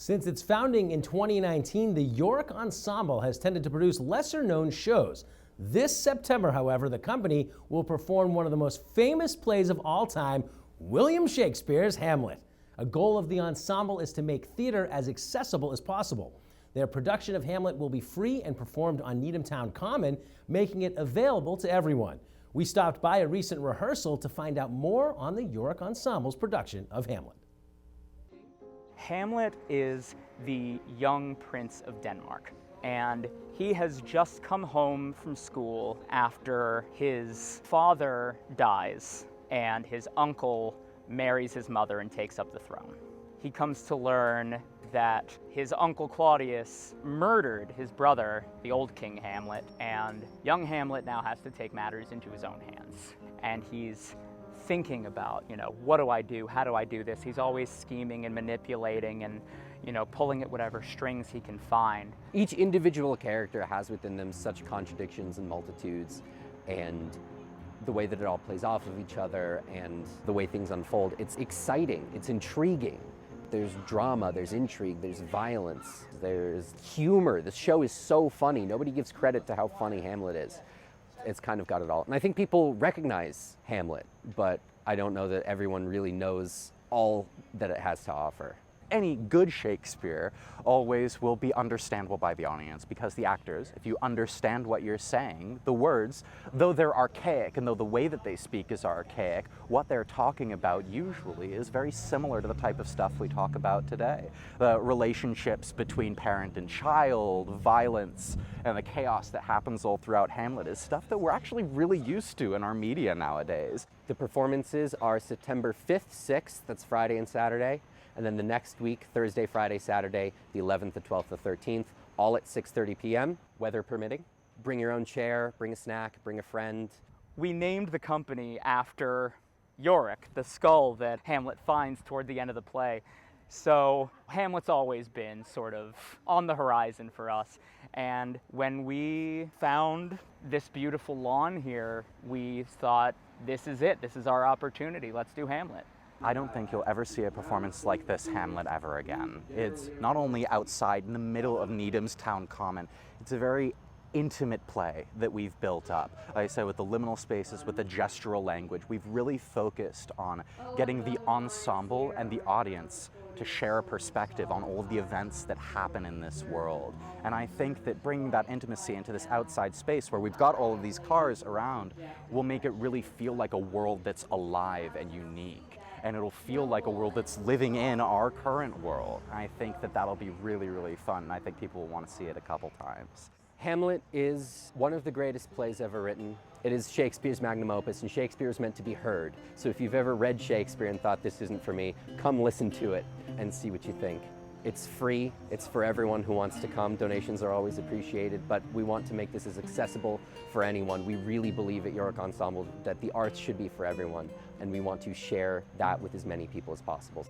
Since its founding in 2019, the Yorick Ensemble has tended to produce lesser-known shows. This September, however, the company will perform one of the most famous plays of all time, William Shakespeare's Hamlet. A goal of the ensemble is to make theater as accessible as possible. Their production of Hamlet will be free and performed on Needham Town Common, making it available to everyone. We stopped by a recent rehearsal to find out more on the Yorick Ensemble's production of Hamlet. Hamlet is the young prince of Denmark, and he has just come home from school after his father dies and his uncle marries his mother and takes up the throne. He comes to learn that his uncle Claudius murdered his brother, the old King Hamlet, and young Hamlet now has to take matters into his own hands. And he's thinking about, what do I do? How do I do this? He's always scheming and manipulating and, pulling at whatever strings he can find. Each individual character has within them such contradictions and multitudes, and the way that it all plays off of each other and the way things unfold. It's exciting, it's intriguing. There's drama, there's intrigue, there's violence, there's humor. The show is so funny. Nobody gives credit to how funny Hamlet is. It's kind of got it all. And I think people recognize Hamlet, but I don't know that everyone really knows all that it has to offer. Any good Shakespeare always will be understandable by the audience, because the actors, if you understand what you're saying, the words, though they're archaic and though the way that they speak is archaic, what they're talking about usually is very similar to the type of stuff we talk about today. The relationships between parent and child, violence, and the chaos that happens all throughout Hamlet is stuff that we're actually really used to in our media nowadays. The performances are September 5th, 6th, that's Friday and Saturday. And then the next week, Thursday, Friday, Saturday, the 11th, the 12th, the 13th, all at 6:30 p.m., weather permitting. Bring your own chair, bring a snack, bring a friend. We named the company after Yorick, the skull that Hamlet finds toward the end of the play. So Hamlet's always been sort of on the horizon for us. And when we found this beautiful lawn here, we thought, this is it. This is our opportunity. Let's do Hamlet. I don't think you'll ever see a performance like this Hamlet ever again. It's not only outside in the middle of Needham's Town Common, it's a very intimate play that we've built up. Like I said, with the liminal spaces, with the gestural language, we've really focused on getting the ensemble and the audience to share a perspective on all of the events that happen in this world. And I think that bringing that intimacy into this outside space where we've got all of these cars around will make it really feel like a world that's alive and unique. And it'll feel like a world that's living in our current world. And I think that that'll be really, really fun. And I think people will want to see it a couple times. Hamlet is one of the greatest plays ever written. It is Shakespeare's magnum opus, and Shakespeare is meant to be heard. So if you've ever read Shakespeare and thought this isn't for me, come listen to it and see what you think. It's free, it's for everyone who wants to come. Donations are always appreciated, but we want to make this as accessible for anyone. We really believe at Yorick Ensemble that the arts should be for everyone, and we want to share that with as many people as possible.